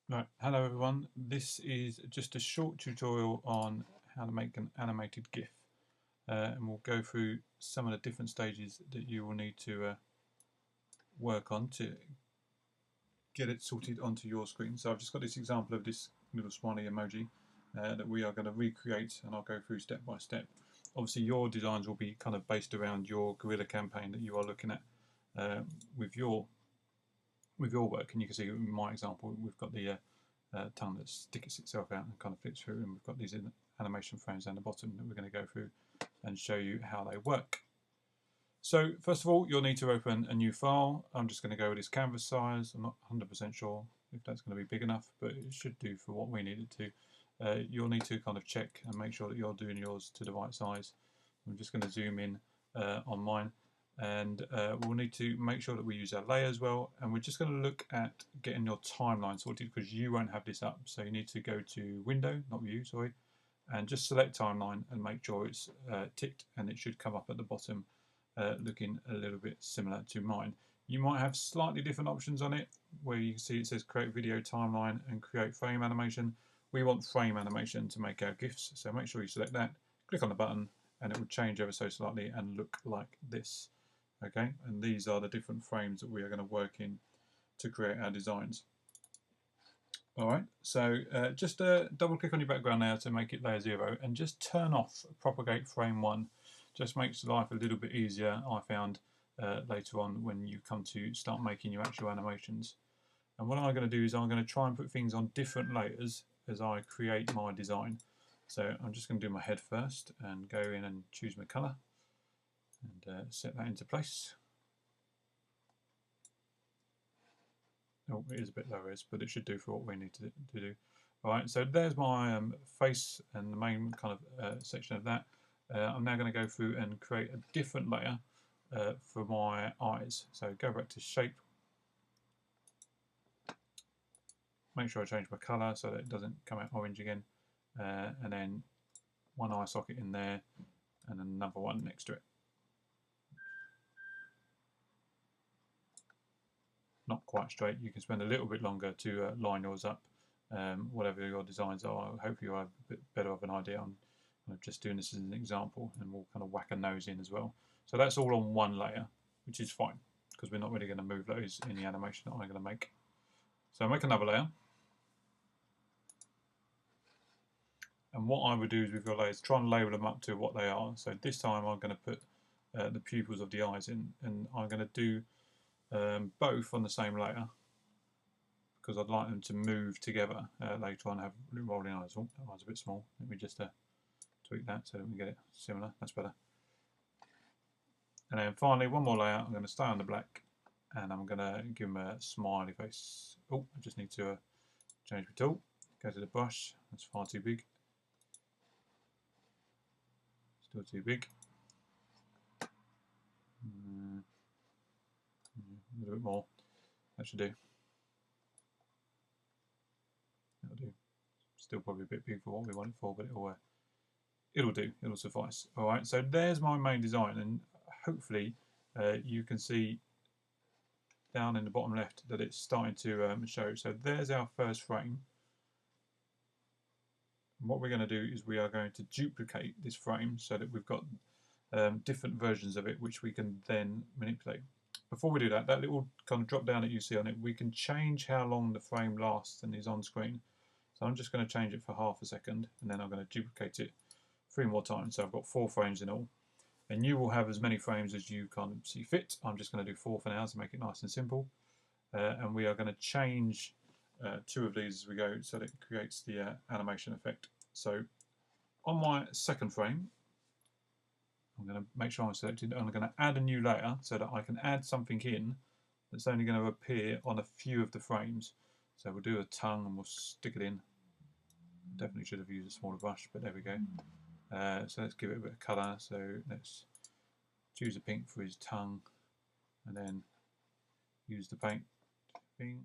Right, hello everyone. This is just a short tutorial on how to make an animated GIF, and we'll go through some of the different stages that you will need to work on to get it sorted onto your screen. So I've just got this example of this little smiley emoji that we are going to recreate, and I'll go through step by step. Obviously your designs will be kind of based around your guerrilla campaign that you are looking at with your work, and you can see in my example we've got the tongue that sticks itself out and kind of flips through, and we've got these animation frames down the bottom that we're going to go through and show you how they work. So first of all, you'll need to open a new file. I'm just going to go with this canvas size. I'm not 100% sure if that's going to be big enough, but it should do for what we need it to. You'll need to kind of check and make sure that you're doing yours to the right size. I'm just going to zoom in on mine, and we'll need to make sure that we use our layers well, and we're just going to look at getting your timeline sorted because you won't have this up. So you need to go to Window, not View, sorry, and just select Timeline and make sure it's ticked, and it should come up at the bottom looking a little bit similar to mine. You might have slightly different options on it where you can see it says Create Video Timeline and Create Frame Animation. We want frame animation to make our GIFs, so make sure you select that, click on the button, and it will change ever so slightly and look like this. Okay, and these are the different frames that we are going to work in to create our designs. Alright, so just double click on your background now to make it layer 0 and just turn off propagate frame 1. Just makes life a little bit easier, I found, later on when you come to start making your actual animations. And what I'm going to do is I'm going to try and put things on different layers as I create my design. So I'm just going to do my head first and go in and choose my colour and set that into place. Oh, it is a bit low res, but it should do for what we need to do. Alright, so there's my face and the main kind of section of that. I'm now going to go through and create a different layer for my eyes. So go back to shape. Make sure I change my colour so that it doesn't come out orange again. And then one eye socket in there and another one next to it. Not quite straight. You can spend a little bit longer to line yours up. Whatever your designs are, hopefully you'll have a bit better of an idea on just doing this as an example, and we'll kind of whack a nose in as well. So that's all on one layer, which is fine because we're not really going to move those in the animation that I'm going to make. So I'll make another layer, and what I would do is with your layers, try and label them up to what they are. So this time I'm going to put the pupils of the eyes in, and I'm going to do both on the same layer because I'd like them to move together later on. Have rolling eyes. Oh, that one's a bit small. Let me just tweak that so that we get it similar. That's better. And then finally, one more layer. I'm going to stay on the black, and I'm going to give them a smiley face. Oh, I just need to change my tool. Go to the brush. That's far too big. Still too big. A little bit more. That should do. That'll do. Still probably a bit big for what we want it for, but it'll do. It'll suffice. All right. So there's my main design, and hopefully you can see down in the bottom left that it's starting to show. So there's our first frame. And what we're going to do is we are going to duplicate this frame so that we've got different versions of it which we can then manipulate. Before we do that, that little kind of drop down that you see on it, we can change how long the frame lasts and is on screen. So I'm just going to change it for half a second, and then I'm going to duplicate it 3 more times. So I've got 4 frames in all. And you will have as many frames as you kind of see fit. I'm just going to do 4 for now to make it nice and simple. And we are going to change 2 of these as we go so that it creates the animation effect. So on my second frame, I'm going to make sure I'm selected, and I'm going to add a new layer so that I can add something in that's only going to appear on a few of the frames. So we'll do a tongue and we'll stick it in. Definitely should have used a smaller brush, but there we go. So let's give it a bit of colour. So let's choose a pink for his tongue, and then use the paint thing